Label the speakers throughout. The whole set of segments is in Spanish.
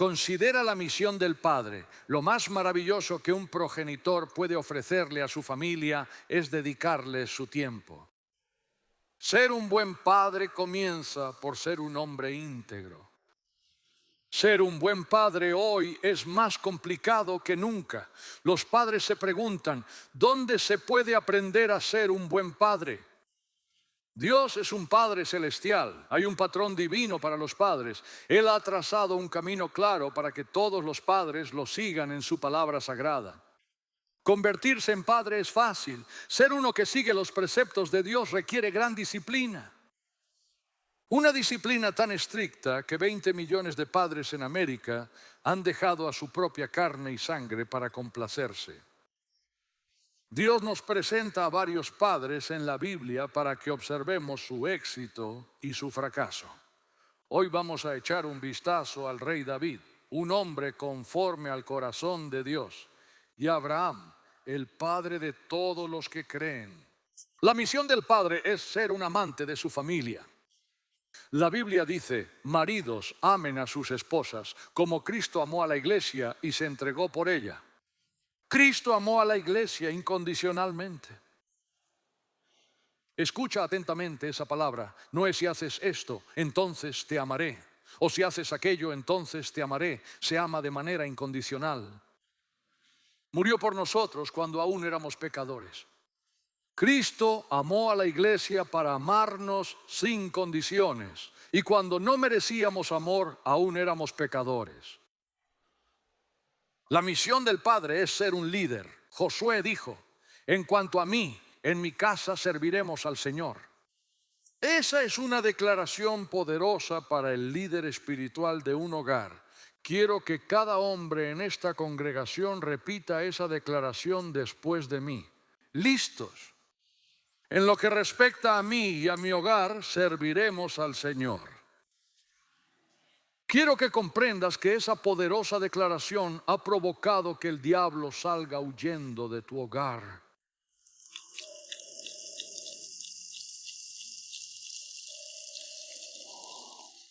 Speaker 1: Considera la misión del padre. Lo más maravilloso que un progenitor puede ofrecerle a su familia es dedicarle su tiempo. Ser un buen padre comienza por ser un hombre íntegro. Ser un buen padre hoy es más complicado que nunca. Los padres se preguntan, ¿dónde se puede aprender a ser un buen padre? Dios es un Padre celestial, hay un patrón divino para los padres. Él ha trazado un camino claro para que todos los padres lo sigan en su palabra sagrada. Convertirse en padre es fácil. Ser uno que sigue los preceptos de Dios requiere gran disciplina. Una disciplina tan estricta que 20 millones de padres en América han dejado a su propia carne y sangre para complacerse. Dios nos presenta a varios padres en la Biblia para que observemos su éxito y su fracaso. Hoy vamos a echar un vistazo al rey David, un hombre conforme al corazón de Dios, y a Abraham, el padre de todos los que creen. La misión del padre es ser un amante de su familia. La Biblia dice, maridos, amen a sus esposas, como Cristo amó a la iglesia y se entregó por ella. Cristo amó a la iglesia incondicionalmente. Escucha atentamente esa palabra. No es si haces esto, entonces te amaré. O si haces aquello, entonces te amaré. Se ama de manera incondicional. Murió por nosotros cuando aún éramos pecadores. Cristo amó a la iglesia para amarnos sin condiciones. Y cuando no merecíamos amor, aún éramos pecadores. La misión del Padre es ser un líder. Josué dijo, en cuanto a mí, en mi casa serviremos al Señor. Esa es una declaración poderosa para el líder espiritual de un hogar. Quiero que cada hombre en esta congregación repita esa declaración después de mí. ¿Listos? En lo que respecta a mí y a mi hogar, serviremos al Señor. Quiero que comprendas que esa poderosa declaración ha provocado que el diablo salga huyendo de tu hogar.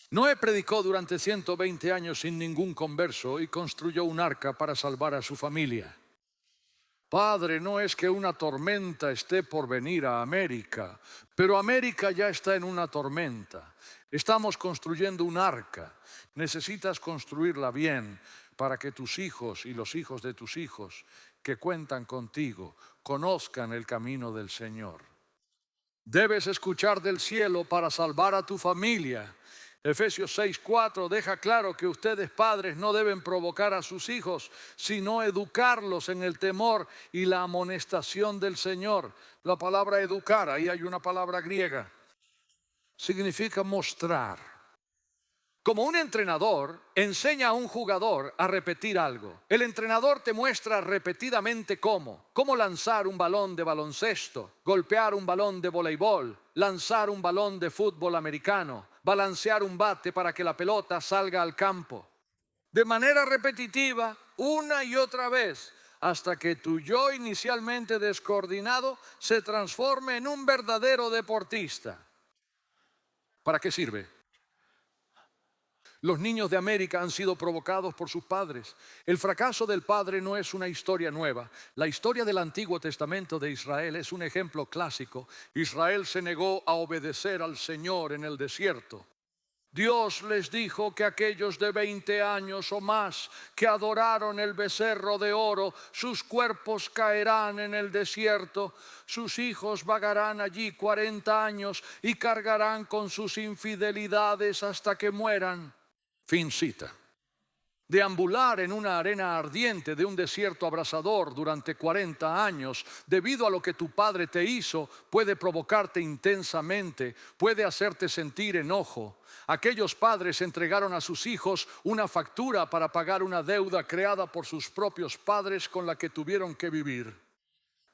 Speaker 1: Noé predicó durante 120 años sin ningún converso y construyó un arca para salvar a su familia. Padre, no es que una tormenta esté por venir a América, pero América ya está en una tormenta. Estamos construyendo un arca. Necesitas construirla bien para que tus hijos y los hijos de tus hijos que cuentan contigo conozcan el camino del Señor. Debes escuchar del cielo para salvar a tu familia. Efesios 6:4 deja claro que ustedes padres no deben provocar a sus hijos, sino educarlos en el temor y la amonestación del Señor. La palabra educar, ahí hay una palabra griega, significa mostrar. Como un entrenador enseña a un jugador a repetir algo, el entrenador te muestra repetidamente cómo lanzar un balón de baloncesto, golpear un balón de voleibol, lanzar un balón de fútbol americano, balancear un bate para que la pelota salga al campo. De manera repetitiva, una y otra vez, hasta que tu yo inicialmente descoordinado se transforme en un verdadero deportista. ¿Para qué sirve? Los niños de América han sido provocados por sus padres. El fracaso del padre no es una historia nueva. La historia del Antiguo Testamento de Israel es un ejemplo clásico. Israel se negó a obedecer al Señor en el desierto. Dios les dijo que aquellos de 20 años o más que adoraron el becerro de oro, sus cuerpos caerán en el desierto, sus hijos vagarán allí 40 años y cargarán con sus infidelidades hasta que mueran. Fin cita. Deambular en una arena ardiente de un desierto abrasador durante 40 años, debido a lo que tu padre te hizo, puede provocarte intensamente, puede hacerte sentir enojo. Aquellos padres entregaron a sus hijos una factura para pagar una deuda creada por sus propios padres con la que tuvieron que vivir.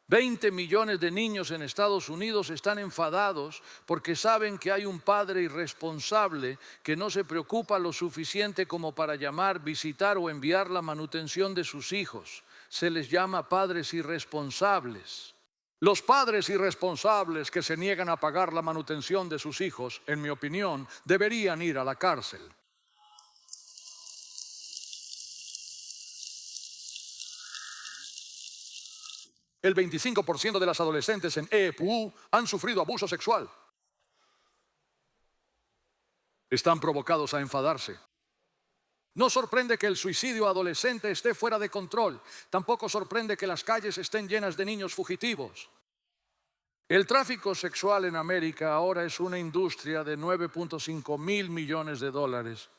Speaker 1: 20 millones de niños en Estados Unidos están enfadados porque saben que hay un padre irresponsable que no se preocupa lo suficiente como para llamar, visitar o enviar la manutención de sus hijos. Se les llama padres irresponsables. Los padres irresponsables que se niegan a pagar la manutención de sus hijos, en mi opinión, deberían ir a la cárcel. El 25% de las adolescentes en EPU han sufrido abuso sexual. Están provocados a enfadarse. No sorprende que el suicidio adolescente esté fuera de control. Tampoco sorprende que las calles estén llenas de niños fugitivos. El tráfico sexual en América ahora es una industria de 9.5 mil millones de dólares.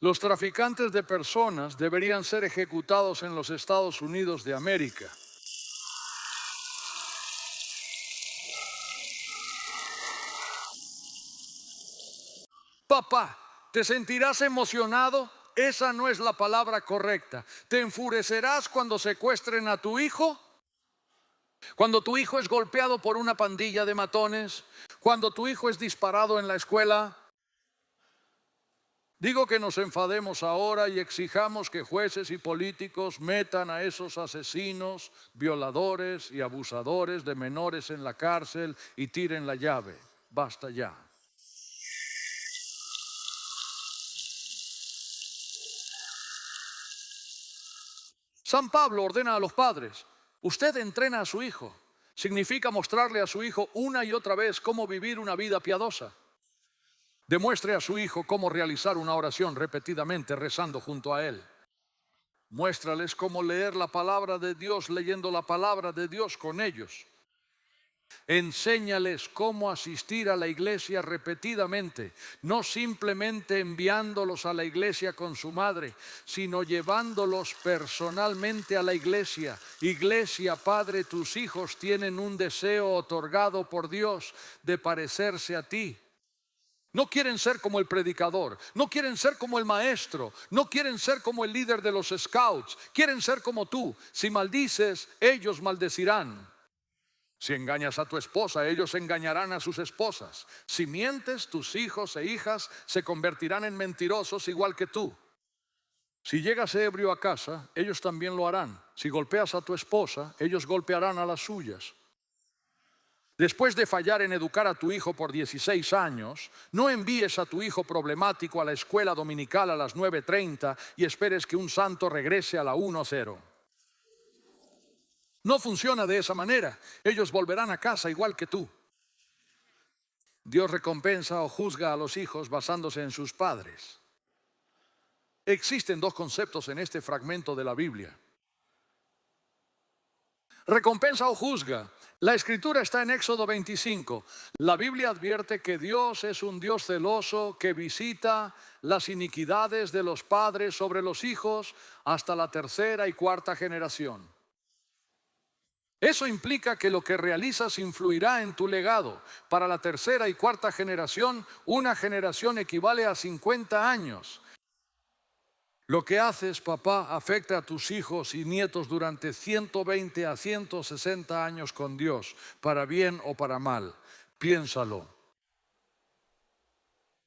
Speaker 1: Los traficantes de personas deberían ser ejecutados en los Estados Unidos de América. Papá, ¿te sentirás emocionado? Esa no es la palabra correcta. ¿Te enfurecerás cuando secuestren a tu hijo? Cuando tu hijo es golpeado por una pandilla de matones, cuando tu hijo es disparado en la escuela. Digo que nos enfademos ahora y exijamos que jueces y políticos metan a esos asesinos, violadores y abusadores de menores en la cárcel y tiren la llave. Basta ya. San Pablo ordena a los padres: usted entrena a su hijo. Significa mostrarle a su hijo una y otra vez cómo vivir una vida piadosa. Demuestre a su hijo cómo realizar una oración repetidamente rezando junto a él. Muéstrales cómo leer la palabra de Dios leyendo la palabra de Dios con ellos. Enséñales cómo asistir a la iglesia repetidamente, no simplemente enviándolos a la iglesia con su madre, sino llevándolos personalmente a la iglesia. Iglesia, Padre, tus hijos tienen un deseo otorgado por Dios de parecerse a ti. No quieren ser como el predicador, no quieren ser como el maestro, no quieren ser como el líder de los scouts, quieren ser como tú. Si maldices, ellos maldecirán. Si engañas a tu esposa, ellos engañarán a sus esposas. Si mientes, tus hijos e hijas se convertirán en mentirosos igual que tú. Si llegas ebrio a casa, ellos también lo harán. Si golpeas a tu esposa, ellos golpearán a las suyas. Después de fallar en educar a tu hijo por 16 años, no envíes a tu hijo problemático a la escuela dominical a las 9:30 y esperes que un santo regrese a la 1:0. No funciona de esa manera. Ellos volverán a casa igual que tú. Dios recompensa o juzga a los hijos basándose en sus padres. Existen dos conceptos en este fragmento de la Biblia: recompensa o juzga. La escritura está en Éxodo 25. La Biblia advierte que Dios es un Dios celoso que visita las iniquidades de los padres sobre los hijos hasta la tercera y cuarta generación. Eso implica que lo que realizas influirá en tu legado. Para la tercera y cuarta generación, una generación equivale a 50 años. Lo que haces, papá, afecta a tus hijos y nietos durante 120 a 160 años con Dios, para bien o para mal. Piénsalo.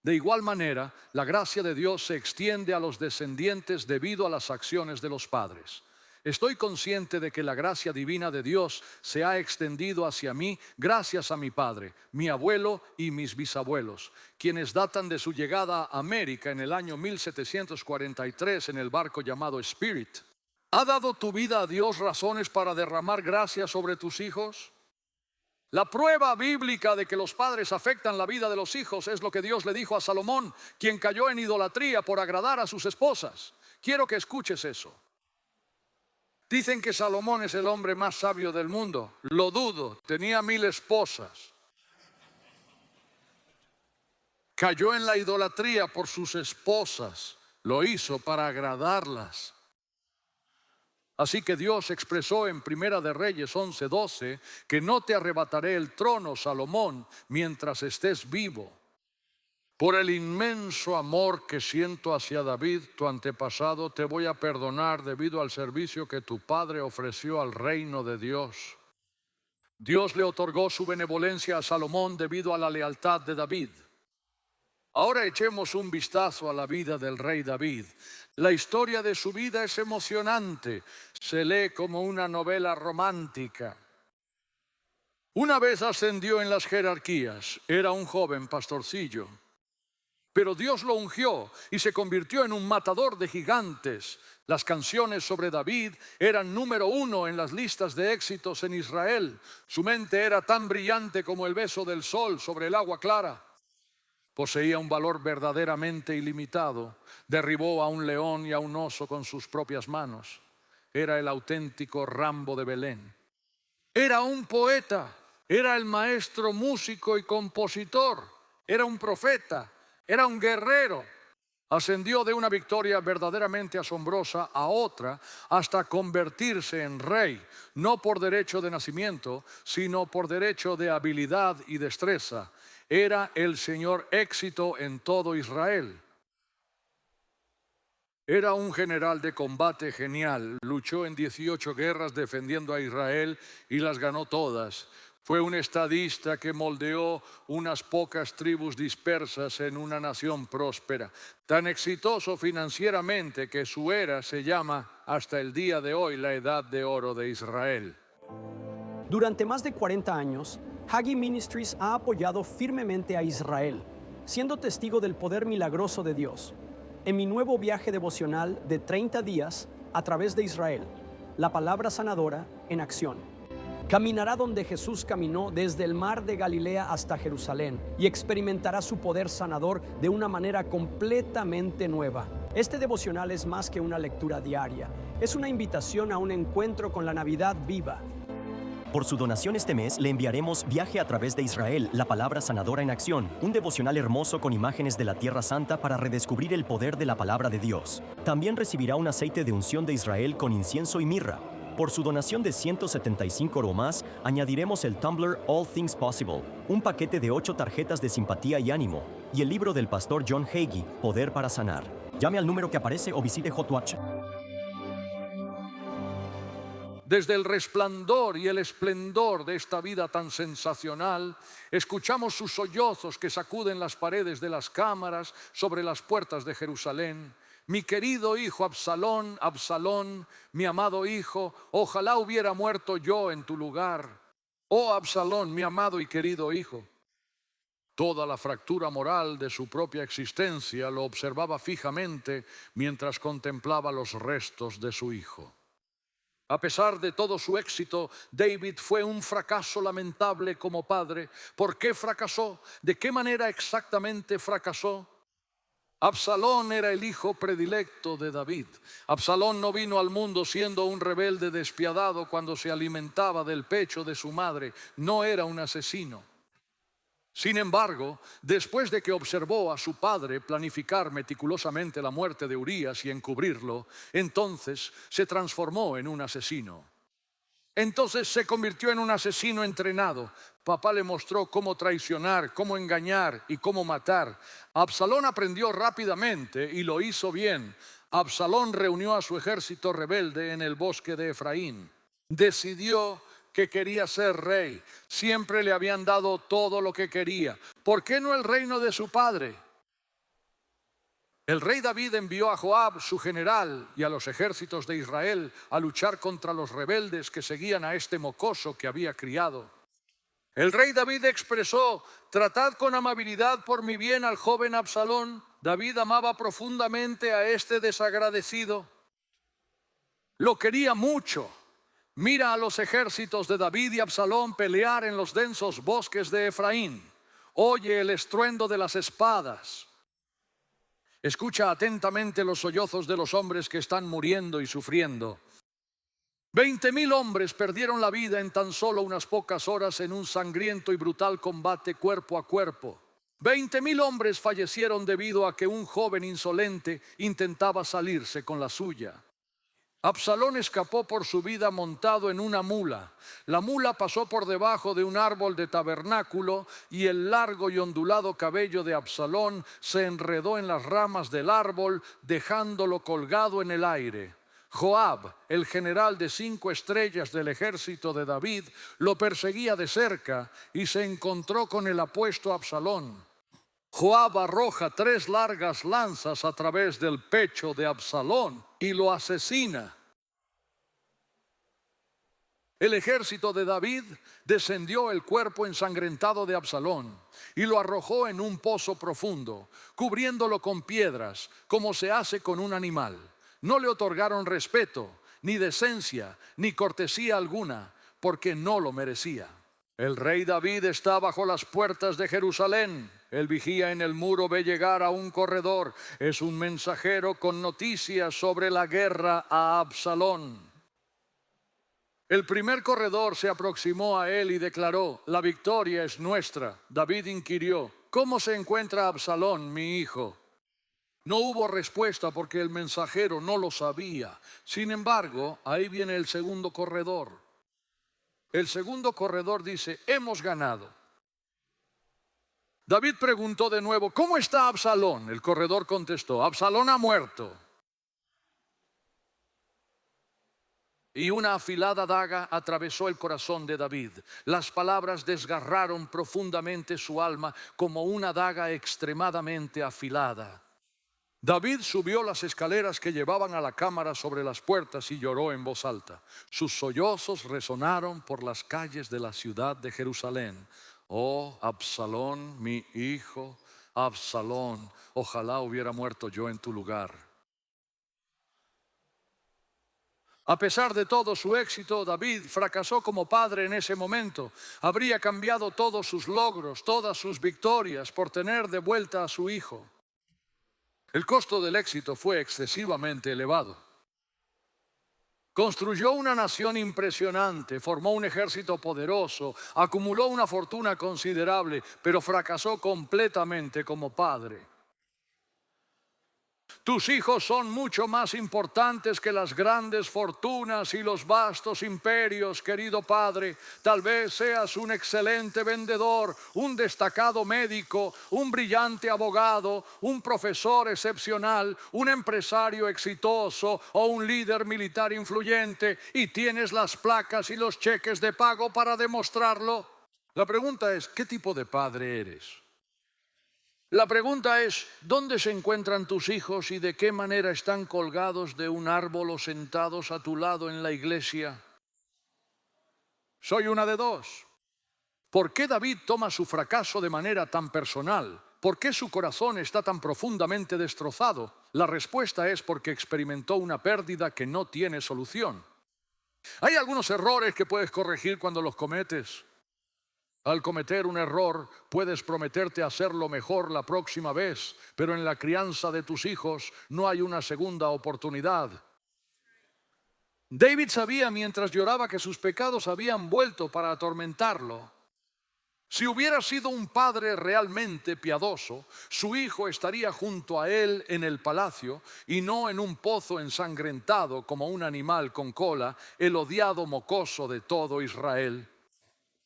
Speaker 1: De igual manera, la gracia de Dios se extiende a los descendientes debido a las acciones de los padres. Estoy consciente de que la gracia divina de Dios se ha extendido hacia mí gracias a mi padre, mi abuelo y mis bisabuelos, quienes datan de su llegada a América en el año 1743 en el barco llamado Spirit. ¿Ha dado tu vida a Dios razones para derramar gracia sobre tus hijos? La prueba bíblica de que los padres afectan la vida de los hijos es lo que Dios le dijo a Salomón, quien cayó en idolatría por agradar a sus esposas. Quiero que escuches eso. Dicen que Salomón es el hombre más sabio del mundo. Lo dudo, tenía 1000 esposas. Cayó en la idolatría por sus esposas. Lo hizo para agradarlas. Así que Dios expresó en Primera de Reyes 11:12 que no te arrebataré el trono, Salomón, mientras estés vivo. Por el inmenso amor que siento hacia David, tu antepasado, te voy a perdonar debido al servicio que tu padre ofreció al reino de Dios. Dios le otorgó su benevolencia a Salomón debido a la lealtad de David. Ahora echemos un vistazo a la vida del rey David. La historia de su vida es emocionante. Se lee como una novela romántica. Una vez ascendió en las jerarquías. Era un joven pastorcillo. Pero Dios lo ungió y se convirtió en un matador de gigantes. Las canciones sobre David eran número 1 en las listas de éxitos en Israel. Su mente era tan brillante como el beso del sol sobre el agua clara. Poseía un valor verdaderamente ilimitado. Derribó a un león y a un oso con sus propias manos. Era el auténtico Rambo de Belén. Era un poeta, era el maestro músico y compositor, era un profeta, era un guerrero. Ascendió de una victoria verdaderamente asombrosa a otra hasta convertirse en rey, no por derecho de nacimiento, sino por derecho de habilidad y destreza. Era el señor éxito en todo Israel. Era un general de combate genial, luchó en 18 guerras defendiendo a Israel y las ganó todas. Fue un estadista que moldeó unas pocas tribus dispersas en una nación próspera, tan exitoso financieramente que su era se llama hasta el día de hoy la Edad de Oro de Israel.
Speaker 2: Durante más de 40 años, Hagi Ministries ha apoyado firmemente a Israel, siendo testigo del poder milagroso de Dios. En mi nuevo viaje devocional de 30 días a través de Israel, la palabra sanadora en acción. Caminará donde Jesús caminó desde el mar de Galilea hasta Jerusalén y experimentará su poder sanador de una manera completamente nueva. Este devocional es más que una lectura diaria, es una invitación a un encuentro con la Navidad viva.
Speaker 3: Por su donación este mes le enviaremos Viaje a través de Israel, la palabra sanadora en acción, un devocional hermoso con imágenes de la Tierra Santa para redescubrir el poder de la palabra de Dios. También recibirá un aceite de unción de Israel con incienso y mirra. Por su donación de 175 o más, añadiremos el Tumblr All Things Possible, un paquete de 8 tarjetas de simpatía y ánimo, y el libro del pastor John Hagee, Poder para Sanar. Llame al número que aparece o visite Hotwatch.
Speaker 1: Desde el resplandor y el esplendor de esta vida tan sensacional, escuchamos sus sollozos que sacuden las paredes de las cámaras sobre las puertas de Jerusalén. Mi querido hijo Absalón, Absalón, mi amado hijo, ojalá hubiera muerto yo en tu lugar. Oh Absalón, mi amado y querido hijo. Toda la fractura moral de su propia existencia lo observaba fijamente mientras contemplaba los restos de su hijo. A pesar de todo su éxito, David fue un fracaso lamentable como padre. ¿Por qué fracasó? ¿De qué manera exactamente fracasó? Absalón era el hijo predilecto de David. Absalón no vino al mundo siendo un rebelde despiadado cuando se alimentaba del pecho de su madre. No era un asesino. Sin embargo, después de que observó a su padre planificar meticulosamente la muerte de Urías y encubrirlo, entonces se transformó en un asesino. Entonces se convirtió en un asesino entrenado. Papá le mostró cómo traicionar, cómo engañar y cómo matar. Absalón aprendió rápidamente y lo hizo bien. Absalón reunió a su ejército rebelde en el bosque de Efraín. Decidió que quería ser rey. Siempre le habían dado todo lo que quería. ¿Por qué no el reino de su padre? El rey David envió a Joab, su general, y a los ejércitos de Israel a luchar contra los rebeldes que seguían a este mocoso que había criado. El rey David expresó: tratad con amabilidad por mi bien al joven Absalón. David amaba profundamente a este desagradecido. Lo quería mucho. Mira a los ejércitos de David y Absalón pelear en los densos bosques de Efraín. Oye el estruendo de las espadas. Escucha atentamente los sollozos de los hombres que están muriendo y sufriendo. 20.000 hombres perdieron la vida en tan solo unas pocas horas en un sangriento y brutal combate cuerpo a cuerpo. 20.000 hombres fallecieron debido a que un joven insolente intentaba salirse con la suya. Absalón escapó por su vida montado en una mula. La mula pasó por debajo de un árbol de tabernáculo y el largo y ondulado cabello de Absalón se enredó en las ramas del árbol, dejándolo colgado en el aire. Joab, el general de 5 estrellas del ejército de David, lo perseguía de cerca y se encontró con el apuesto Absalón. Joab arroja 3 largas lanzas a través del pecho de Absalón y lo asesina. El ejército de David descendió el cuerpo ensangrentado de Absalón y lo arrojó en un pozo profundo, cubriéndolo con piedras, como se hace con un animal. No le otorgaron respeto, ni decencia, ni cortesía alguna, porque no lo merecía. El rey David está bajo las puertas de Jerusalén. El vigía en el muro ve llegar a un corredor. Es un mensajero con noticias sobre la guerra a Absalón. El primer corredor se aproximó a él y declaró: la victoria es nuestra. David inquirió: ¿cómo se encuentra Absalón, mi hijo? No hubo respuesta porque el mensajero no lo sabía. Sin embargo, ahí viene el segundo corredor. El segundo corredor dice: hemos ganado. David preguntó de nuevo: ¿cómo está Absalón? El corredor contestó: Absalón ha muerto. Y una afilada daga atravesó el corazón de David. Las palabras desgarraron profundamente su alma como una daga extremadamente afilada. David subió las escaleras que llevaban a la cámara sobre las puertas y lloró en voz alta. Sus sollozos resonaron por las calles de la ciudad de Jerusalén. Oh, Absalón, mi hijo, Absalón, ojalá hubiera muerto yo en tu lugar. A pesar de todo su éxito, David fracasó como padre en ese momento. Habría cambiado todos sus logros, todas sus victorias por tener de vuelta a su hijo. El costo del éxito fue excesivamente elevado. Construyó una nación impresionante, formó un ejército poderoso, acumuló una fortuna considerable, pero fracasó completamente como padre. Tus hijos son mucho más importantes que las grandes fortunas y los vastos imperios, querido padre. Tal vez seas un excelente vendedor, un destacado médico, un brillante abogado, un profesor excepcional, un empresario exitoso o un líder militar influyente, y tienes las placas y los cheques de pago para demostrarlo. La pregunta es: ¿qué tipo de padre eres? La pregunta es: ¿dónde se encuentran tus hijos y de qué manera están colgados de un árbol o sentados a tu lado en la iglesia? Soy una de dos. ¿Por qué David toma su fracaso de manera tan personal? ¿Por qué su corazón está tan profundamente destrozado? La respuesta es porque experimentó una pérdida que no tiene solución. Hay algunos errores que puedes corregir cuando los cometes. Al cometer un error, puedes prometerte hacerlo mejor la próxima vez, pero en la crianza de tus hijos no hay una segunda oportunidad. David sabía mientras lloraba que sus pecados habían vuelto para atormentarlo. Si hubiera sido un padre realmente piadoso, su hijo estaría junto a él en el palacio y no en un pozo ensangrentado como un animal con cola, el odiado mocoso de todo Israel.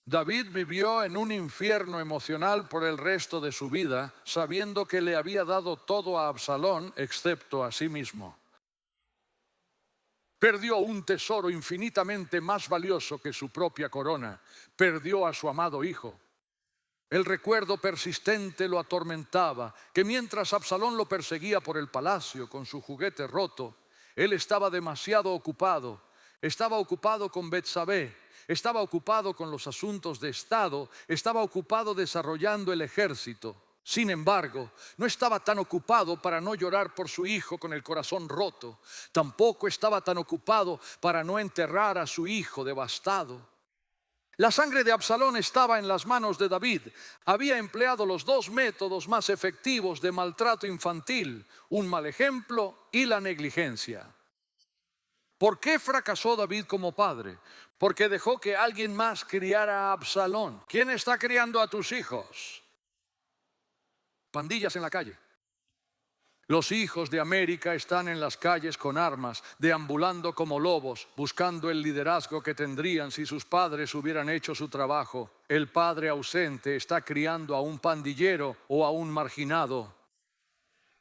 Speaker 1: David vivió en un infierno emocional por el resto de su vida, sabiendo que le había dado todo a Absalón excepto a sí mismo. Perdió un tesoro infinitamente más valioso que su propia corona. Perdió a su amado hijo. El recuerdo persistente lo atormentaba, que mientras Absalón lo perseguía por el palacio con su juguete roto, él estaba demasiado ocupado. Estaba ocupado con Betsabé. Estaba ocupado con los asuntos de Estado, estaba ocupado desarrollando el ejército. Sin embargo, no estaba tan ocupado para no llorar por su hijo con el corazón roto. Tampoco estaba tan ocupado para no enterrar a su hijo devastado. La sangre de Absalón estaba en las manos de David. Había empleado los dos métodos más efectivos de maltrato infantil: un mal ejemplo y la negligencia. ¿Por qué fracasó David como padre? Porque dejó que alguien más criara a Absalón. ¿Quién está criando a tus hijos? Pandillas en la calle. Los hijos de América están en las calles con armas, deambulando como lobos, buscando el liderazgo que tendrían si sus padres hubieran hecho su trabajo. El padre ausente está criando a un pandillero o a un marginado.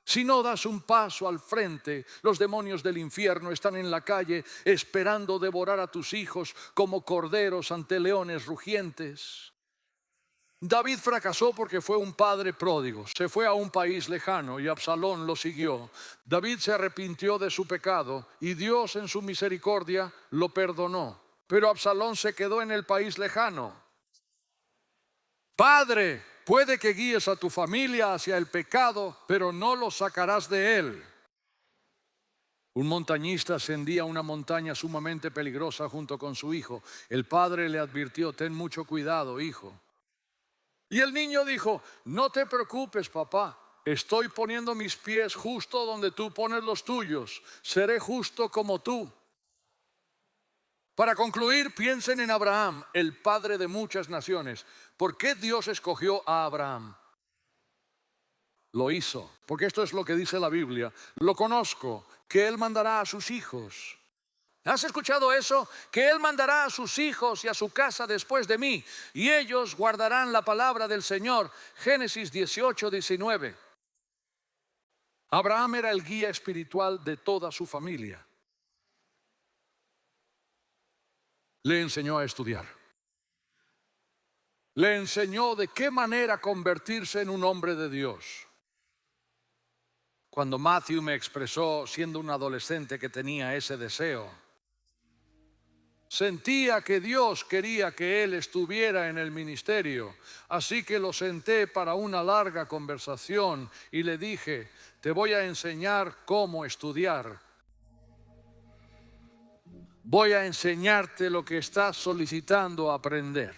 Speaker 1: Si no das un paso al frente, los demonios del infierno están en la calle esperando devorar a tus hijos como corderos ante leones rugientes. David fracasó porque fue un padre pródigo. Se fue a un país lejano y Absalón lo siguió. David se arrepintió de su pecado y Dios en su misericordia lo perdonó. Pero Absalón se quedó en el país lejano. Padre, puede que guíes a tu familia hacia el pecado, pero no lo sacarás de él. Un montañista ascendía una montaña sumamente peligrosa junto con su hijo. El padre le advirtió: ten mucho cuidado, hijo. Y el niño dijo: no te preocupes, papá. Estoy poniendo mis pies justo donde tú pones los tuyos. Seré justo como tú. Para concluir, piensen en Abraham, el padre de muchas naciones. ¿Por qué Dios escogió a Abraham? Lo hizo, porque esto es lo que dice la Biblia. Lo conozco, que Él mandará a sus hijos. ¿Has escuchado eso? Que Él mandará a sus hijos y a su casa después de mí, y ellos guardarán la palabra del Señor. Génesis 18:19. Abraham era el guía espiritual de toda su familia. Le enseñó a estudiar. Le enseñó de qué manera convertirse en un hombre de Dios. Cuando Matthew me expresó, siendo un adolescente, que tenía ese deseo, sentía que Dios quería que él estuviera en el ministerio. Así que lo senté para una larga conversación y le dije: te voy a enseñar cómo estudiar. Voy a enseñarte lo que estás solicitando aprender.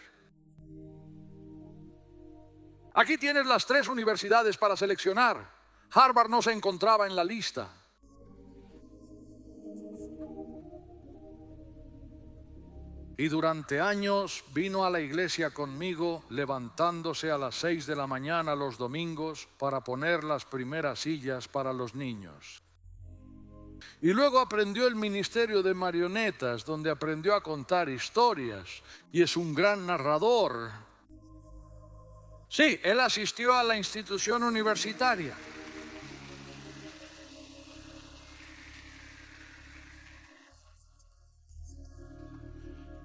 Speaker 1: Aquí tienes las 3 universidades para seleccionar. Harvard no se encontraba en la lista. Y durante años vino a la iglesia conmigo, levantándose a las 6 de la mañana los domingos para poner las primeras sillas para los niños. Y luego aprendió el ministerio de marionetas, donde aprendió a contar historias, y es un gran narrador. Sí, él asistió a la institución universitaria.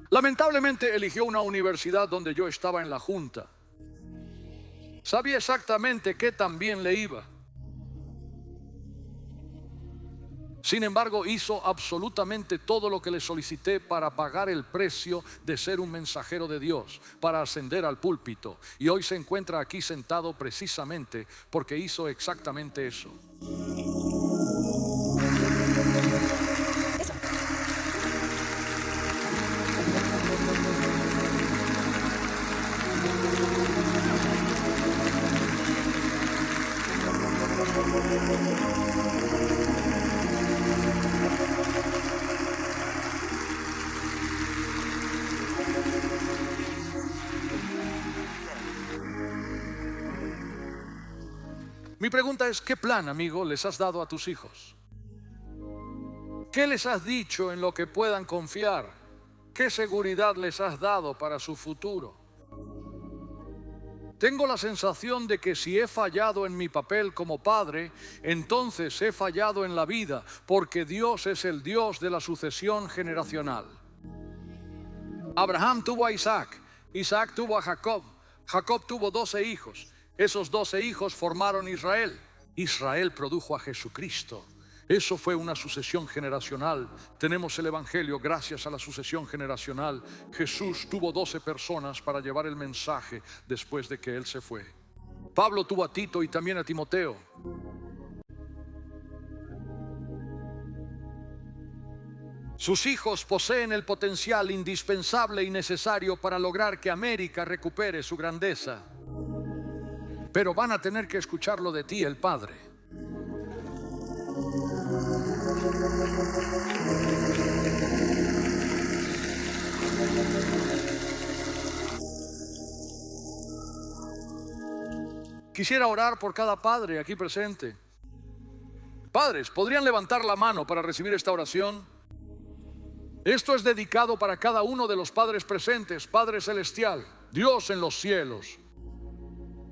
Speaker 1: Lamentablemente eligió una universidad donde yo estaba en la junta. Sabía exactamente qué tan bien le iba. Sin embargo, hizo absolutamente todo lo que le solicité para pagar el precio de ser un mensajero de Dios, para ascender al púlpito. Y hoy se encuentra aquí sentado precisamente porque hizo exactamente eso. Mi pregunta es: ¿qué plan, amigo, les has dado a tus hijos? ¿Qué les has dicho en lo que puedan confiar? ¿Qué seguridad les has dado para su futuro? Tengo la sensación de que si he fallado en mi papel como padre, entonces he fallado en la vida, porque Dios es el Dios de la sucesión generacional. Abraham tuvo a Isaac, Isaac tuvo a Jacob, Jacob tuvo 12 hijos. Esos 12 hijos formaron Israel. Israel produjo a Jesucristo. Eso fue una sucesión generacional. Tenemos el Evangelio gracias a la sucesión generacional. Jesús tuvo 12 personas para llevar el mensaje después de que Él se fue. Pablo tuvo a Tito y también a Timoteo. Sus hijos poseen el potencial indispensable y necesario para lograr que América recupere su grandeza. Pero van a tener que escucharlo de ti, el Padre. Quisiera orar por cada padre aquí presente. Padres, ¿podrían levantar la mano para recibir esta oración? Esto es dedicado para cada uno de los padres presentes. Padre Celestial, Dios en los cielos,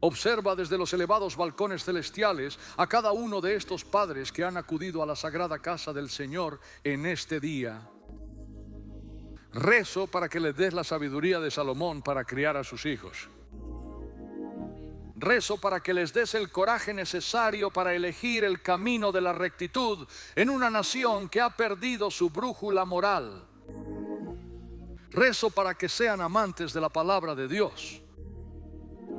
Speaker 1: observa desde los elevados balcones celestiales a cada uno de estos padres que han acudido a la sagrada casa del Señor en este día. Rezo para que les des la sabiduría de Salomón para criar a sus hijos. Rezo para que les des el coraje necesario para elegir el camino de la rectitud en una nación que ha perdido su brújula moral. Rezo para que sean amantes de la palabra de Dios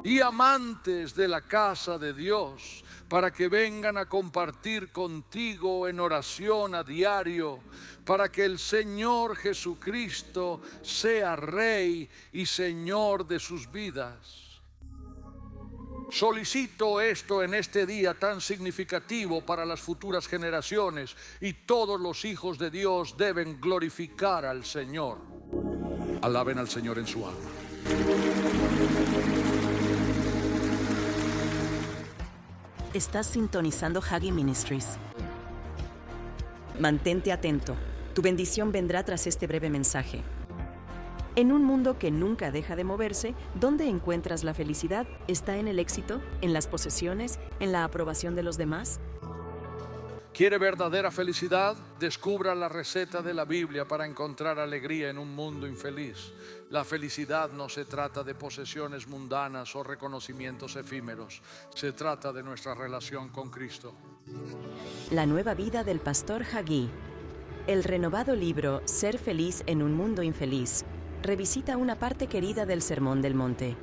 Speaker 1: y amantes de la casa de Dios, para que vengan a compartir contigo en oración a diario, para que el Señor Jesucristo sea Rey y Señor de sus vidas. Solicito esto en este día tan significativo para las futuras generaciones, y todos los hijos de Dios deben glorificar al Señor. Alaben al Señor en su alma.
Speaker 4: Estás sintonizando Hagee Ministries. Mantente atento. Tu bendición vendrá tras este breve mensaje. En un mundo que nunca deja de moverse, ¿dónde encuentras la felicidad? ¿Está en el éxito? ¿En las posesiones? ¿En la aprobación de los demás?
Speaker 1: ¿Quiere verdadera felicidad? Descubra la receta de la Biblia para encontrar alegría en un mundo infeliz. La felicidad no se trata de posesiones mundanas o reconocimientos efímeros. Se trata de nuestra relación con Cristo.
Speaker 4: La nueva vida del pastor Hagee. El renovado libro Ser feliz en un mundo infeliz revisita una parte querida del Sermón del Monte.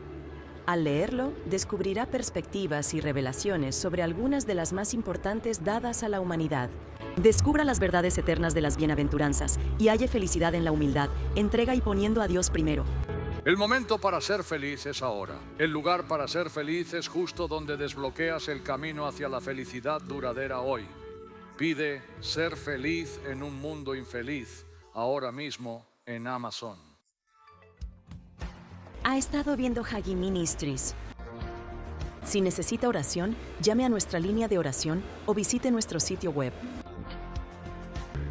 Speaker 4: Al leerlo, descubrirá perspectivas y revelaciones sobre algunas de las más importantes dadas a la humanidad. Descubra las verdades eternas de las bienaventuranzas y halle felicidad en la humildad, entrega y poniendo a Dios primero.
Speaker 1: El momento para ser feliz es ahora. El lugar para ser feliz es justo donde desbloqueas el camino hacia la felicidad duradera hoy. Pide Ser feliz en un mundo infeliz ahora mismo en Amazon.
Speaker 4: Ha estado viendo Hagee Ministries. Si necesita oración, llame a nuestra línea de oración o visite nuestro sitio web.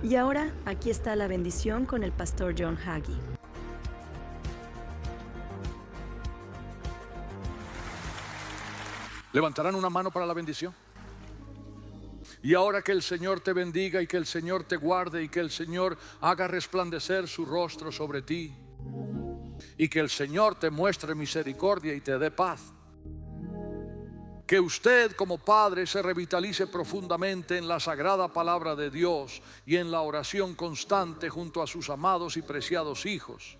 Speaker 4: Y ahora, aquí está la bendición con el pastor John Hagee.
Speaker 1: ¿Levantarán una mano para la bendición? Y ahora que el Señor te bendiga y que el Señor te guarde y que el Señor haga resplandecer su rostro sobre ti. Y que el Señor te muestre misericordia y te dé paz. Que usted como padre se revitalice profundamente en la sagrada palabra de Dios y en la oración constante junto a sus amados y preciados hijos.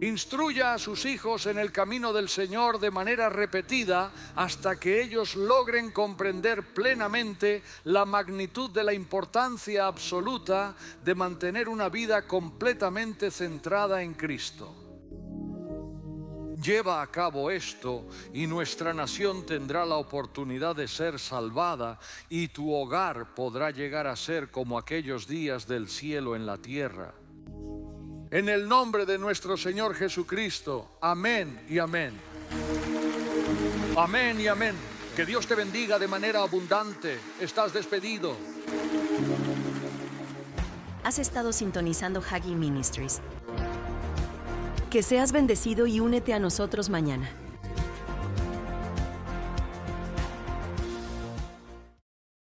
Speaker 1: Instruya a sus hijos en el camino del Señor de manera repetida hasta que ellos logren comprender plenamente la magnitud de la importancia absoluta de mantener una vida completamente centrada en Cristo. Lleva a cabo esto y nuestra nación tendrá la oportunidad de ser salvada y tu hogar podrá llegar a ser como aquellos días del cielo en la tierra. En el nombre de nuestro Señor Jesucristo, amén y amén. Amén y amén. Que Dios te bendiga de manera abundante. Estás despedido.
Speaker 4: Has estado sintonizando Hagee Ministries. Que seas bendecido y únete a nosotros mañana.